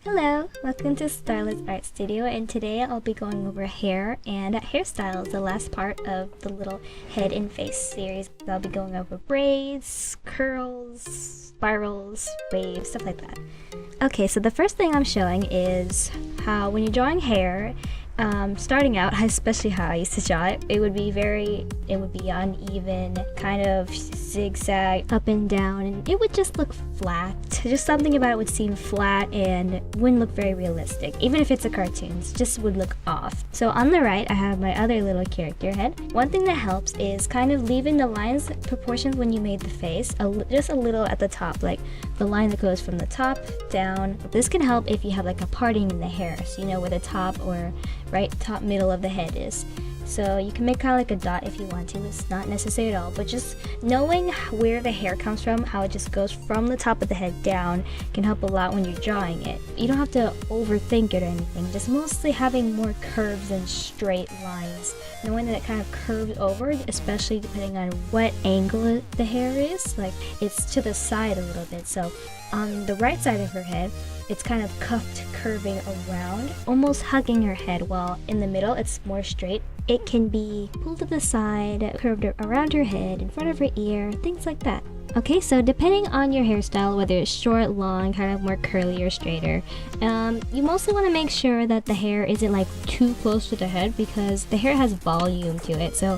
Hello, welcome to Starla's Art Studio, and today I'll be going over hair and hairstyles, the last part of the little head and face series. I'll be going over braids, curls, spirals, waves, stuff like that. Okay, so the first thing I'm showing is how when you're drawing hair, starting out, especially how I used to draw it, it would be uneven, kind of zigzag, up and down, and it would just look flat. Just something about it would seem flat and wouldn't look very realistic. Even if it's a cartoon, it just would look off. So on the right, I have my other little character head. One thing that helps is kind of leaving the lines proportions when you made the face, just a little at the top, like the line that goes from the top down. This can help if you have like a parting in the hair, so you know where the top or right top middle of the head is. So you can make kind of like a dot if you want to. It's not necessary at all, but just knowing where the hair comes from, how it just goes from the top of the head down, can help a lot when you're drawing it. You don't have to overthink it or anything, just mostly having more curves and straight lines. Knowing that it kind of curves over, especially depending on what angle the hair is, like it's to the side a little bit. So on the right side of her head, it's kind of cuffed, curving around, almost hugging her head, while in the middle it's more straight. It can be pulled to the side, curved around her head, in front of her ear, things like that. Okay, so depending on your hairstyle, whether it's short, long, kind of more curly or straighter, you mostly want to make sure that the hair isn't like too close to the head, because the hair has volume to it. So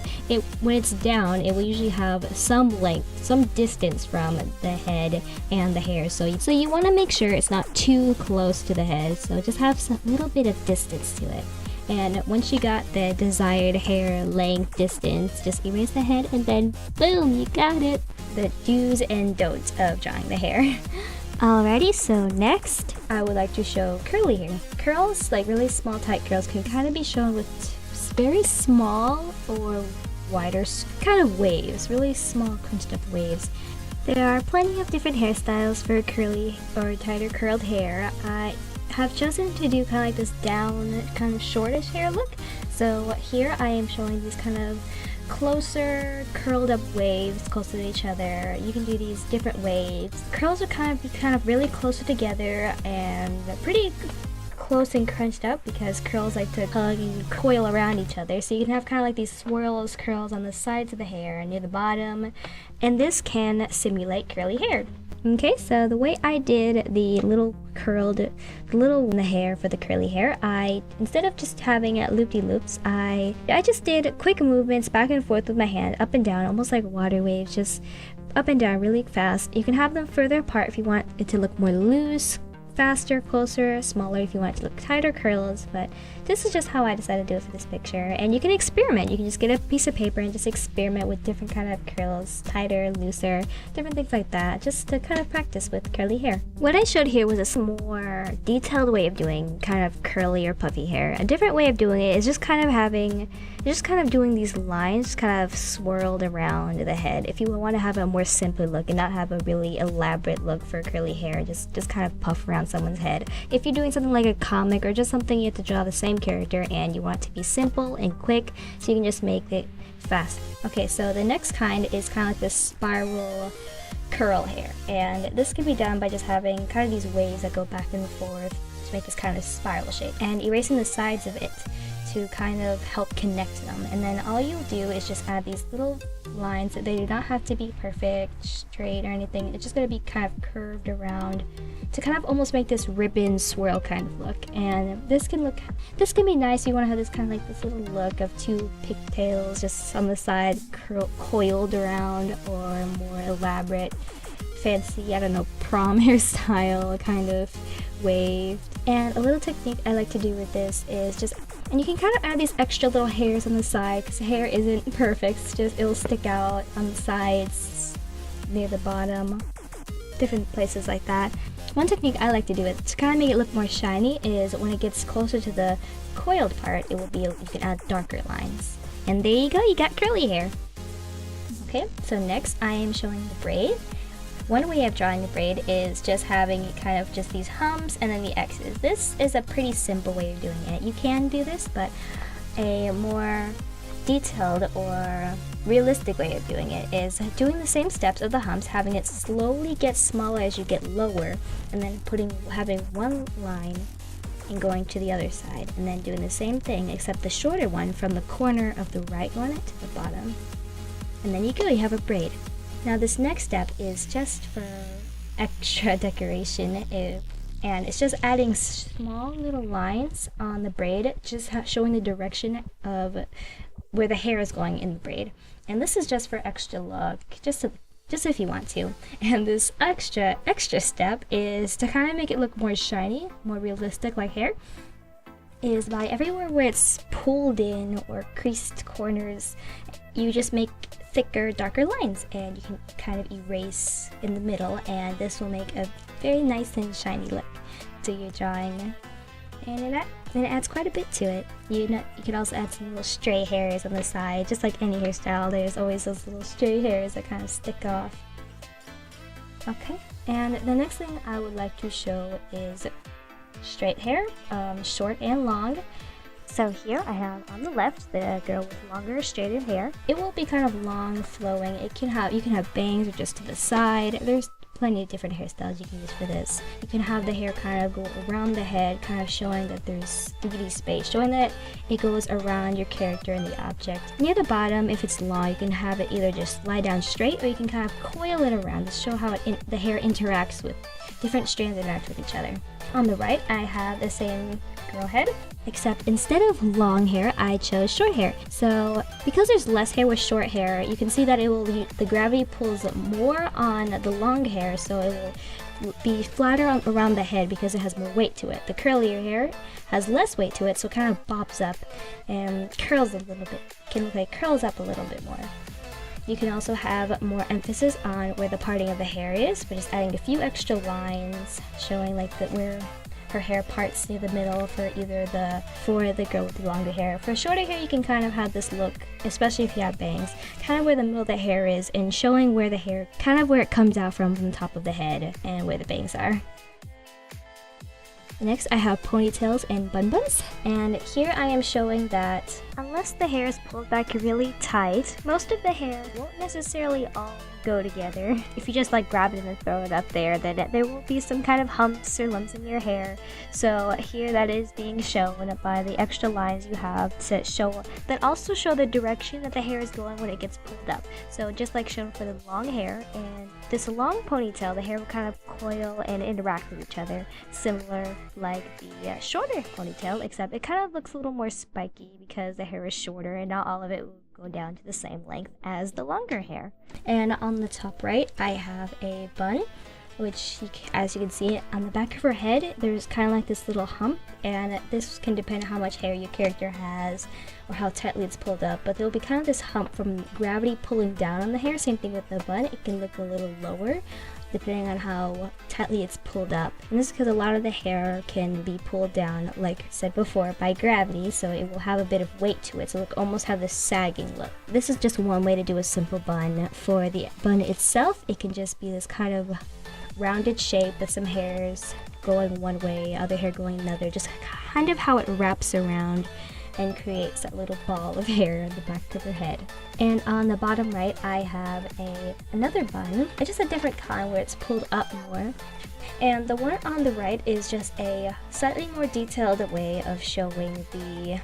when it's down, it will usually have some length, some distance from the head and the hair. So you want to make sure it's not too close to the head. So just have some little bit of distance to it. And once you got the desired hair length distance, just erase the head and then boom, you got it. The do's and don'ts of drawing the hair. Alrighty, so next I would like to show curly hair. Curls, like really small tight curls, can kind of be shown with very small or wider kind of waves, really small crunched up waves. There are plenty of different hairstyles for curly or tighter curled hair. I have chosen to do kind of like this down, kind of shortish hair look. So here I am showing these kind of closer curled up waves closer to each other. You can do these different waves. Curls are kind of really closer together and pretty close and crunched up, because curls like to hug and coil around each other. So you can have kind of like these swirls curls on the sides of the hair and near the bottom, and this can simulate curly hair. Okay, so the way I did the little in the hair for the curly hair, instead of just having it loop-de-loops, I just did quick movements back and forth with my hand, up and down, almost like water waves, just up and down really fast. You can have them further apart if you want it to look more loose, faster, closer, smaller if you want it to look tighter curls, but this is just how I decided to do it for this picture. And you can experiment. You can just get a piece of paper and just experiment with different kind of curls, tighter, looser, different things like that, just to kind of practice with curly hair. What I showed here was a more detailed way of doing kind of curly or puffy hair. A different way of doing it is just kind of doing these lines kind of swirled around the head. If you want to have a more simple look and not have a really elaborate look for curly hair, just kind of puff around someone's head. If you're doing something like a comic or just something you have to draw the same character and you want it to be simple and quick, so you can just make it fast. Okay, so the next kind is kind of like this spiral curl hair, and this can be done by just having kind of these waves that go back and forth to make this kind of spiral shape, and erasing the sides of it to kind of help connect them. And then all you'll do is just add these little lines. They do not have to be perfect, straight, or anything. It's just going to be kind of curved around to kind of almost make this ribbon swirl kind of look. And this can be nice. You want to have this kind of like this little look of two pigtails just on the side coiled around, or more elaborate, fancy, I don't know, prom hairstyle kind of wave. And a little technique I like to do with this is and you can kind of add these extra little hairs on the side, because the hair isn't perfect, it'll stick out on the sides, near the bottom, different places like that. One technique I like to do to kind of make it look more shiny is when it gets closer to the coiled part, you can add darker lines. And there you go, you got curly hair. Okay, so next I am showing the braid. One way of drawing the braid is just having kind of just these humps and then the X's. This is a pretty simple way of doing it. You can do this, but a more detailed or realistic way of doing it is doing the same steps of the humps, having it slowly get smaller as you get lower, and then having one line and going to the other side, and then doing the same thing except the shorter one from the corner of the right one to the bottom. And then you have a braid. Now this next step is just for extra decoration, and it's just adding small little lines on the braid, just showing the direction of where the hair is going in the braid. And this is just for extra look, just if you want to. And this extra step is to kind of make it look more shiny, more realistic like hair, is by everywhere where it's pulled in or creased corners, you just make thicker, darker lines, and you can kind of erase in the middle, and this will make a very nice and shiny look to your drawing. And it adds quite a bit to it. You can also add some little stray hairs on the side. Just like any hairstyle, there's always those little stray hairs that kind of stick off. Okay, and the next thing I would like to show is straight hair, short and long. So here I have on the left the girl with longer straightened hair. It will be kind of long flowing. You can have bangs or just to the side. There's plenty of different hairstyles you can use for this. You can have the hair kind of go around the head, kind of showing that there's 3D space, showing that it goes around your character and the object. Near the bottom, if it's long, you can have it either just lie down straight, or you can kind of coil it around to show how the hair interacts with different strands interact with each other. On the right, I have the same girl head, except instead of long hair, I chose short hair. So because there's less hair with short hair, you can see that the gravity pulls more on the long hair, so it will be flatter around the head because it has more weight to it. The curlier hair has less weight to it, so it kind of bobs up and curls a little bit. Can look like curls up a little bit more. You can also have more emphasis on where the parting of the hair is, by just adding a few extra lines showing like where her hair parts near the middle for the girl with the longer hair. For shorter hair, you can kind of have this look, especially if you have bangs, kind of where the middle of the hair is, and showing where the hair, kind of where it comes out from the top of the head and where the bangs are. Next, I have Ponytails and Bundles, and here I am showing that unless the hair is pulled back really tight, most of the hair won't necessarily all go together. If you just like grab it and throw it up there, then there will be some kind of humps or lumps in your hair. So here that is being shown by the extra lines you have that also show the direction that the hair is going when it gets pulled up. So just like shown for the long hair and this long ponytail, the hair will kind of coil and interact with each other, similar like the shorter ponytail, except it kind of looks a little more spiky because the hair is shorter and not all of it will go down to the same length as the longer hair. And on the top right, I have a bun, which as you can see on the back of her head, there's kind of like this little hump, and this can depend on how much hair your character has or how tightly it's pulled up, but there'll be kind of this hump from gravity pulling down on the hair. Same thing with the bun, it can look a little lower depending on how tightly it's pulled up. And this is because a lot of the hair can be pulled down, like I said before, by gravity, so it will have a bit of weight to it, so it'll almost have this sagging look. This is just one way to do a simple bun. For the bun itself, it can just be this kind of rounded shape with some hairs going one way, other hair going another, just kind of how it wraps around and creates that little ball of hair on the back of her head. And on the bottom right, I have another bun. It's just a different kind where it's pulled up more. And the one on the right is just a slightly more detailed way of showing the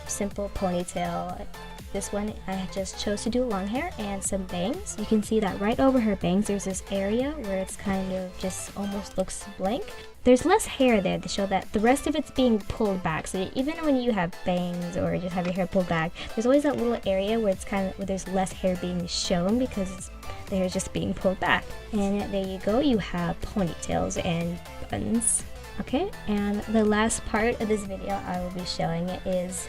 simple ponytail. This one, I just chose to do long hair and some bangs. You can see that right over her bangs, there's this area where it's kind of just almost looks blank. There's less hair there to show that the rest of it's being pulled back. So even when you have bangs or just have your hair pulled back, there's always that little area where it's kind of where there's less hair being shown because the hair is just being pulled back. And there you go, you have ponytails and buns. Okay, and the last part of this video I will be showing is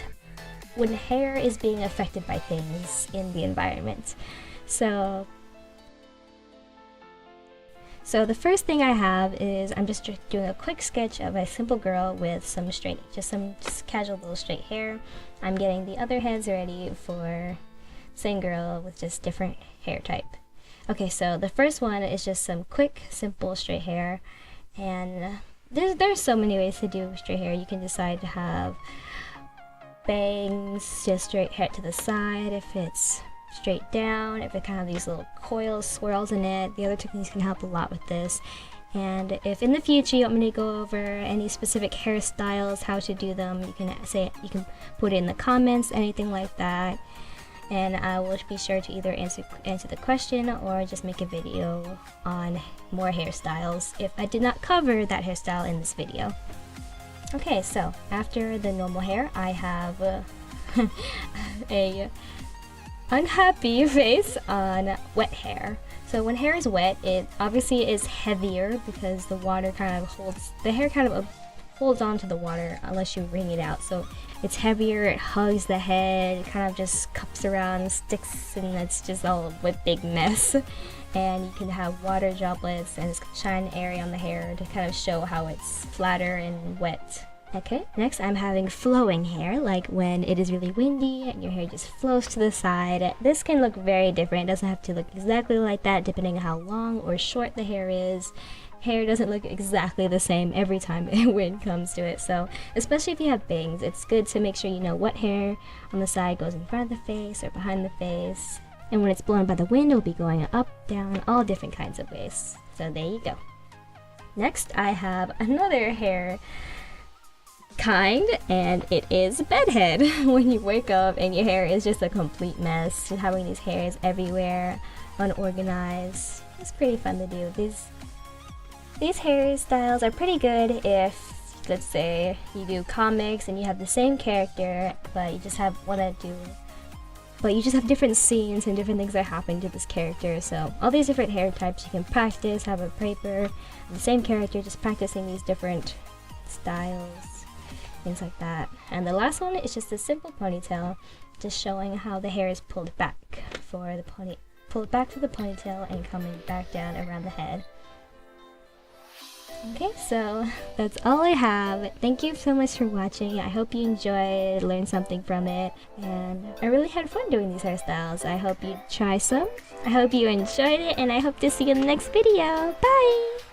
when hair is being affected by things in the environment. So the first thing I have is I'm just doing a quick sketch of a simple girl with some just casual little straight hair. I'm getting the other heads ready for same girl with just different hair type. Okay, so the first one is just some quick, simple straight hair, and there's so many ways to do straight hair. You can decide to have bangs, just straight hair to the side. If it's straight down, if it kind of these little coils, swirls in it, the other techniques can help a lot with this. And if in the future you want me to go over any specific hairstyles, how to do them, you can put it in the comments, anything like that. And I will be sure to either answer the question or just make a video on more hairstyles if I did not cover that hairstyle in this video. Okay, so after the normal hair, I have a unhappy face on wet hair. So when hair is wet, it obviously is heavier because the water kind of holds on to the water unless you wring it out. So it's heavier, it hugs the head, it kind of just cups around, sticks, and it's just all a big mess. And you can have water droplets and just shine an area on the hair to kind of show how it's flatter and wet. Okay, next I'm having flowing hair, like when it is really windy and your hair just flows to the side. This can look very different. It doesn't have to look exactly like that depending on how long or short the hair is. Hair doesn't look exactly the same every time when it comes to it. So especially if you have bangs, it's good to make sure you know what hair on the side goes in front of the face or behind the face. And when it's blown by the wind, it will be going up, down, all different kinds of ways. So there you go. Next, I have another hair kind, and it is bedhead. When you wake up and your hair is just a complete mess, just having these hairs everywhere, unorganized. It's pretty fun to do. These hairstyles are pretty good if, let's say, you do comics and you have the same character, but you just have different scenes and different things that happen to this character. So all these different hair types you can practice, have a paper, the same character, just practicing these different styles, things like that. And the last one is just a simple ponytail, just showing how the hair is pulled back for the ponytail and coming back down around the head. Okay, so that's all I have. Thank you so much for watching. I hope you enjoyed, learned something from it, and I really had fun doing these hairstyles. I hope you try some. I hope you enjoyed it, and I hope to see you in the next video. Bye!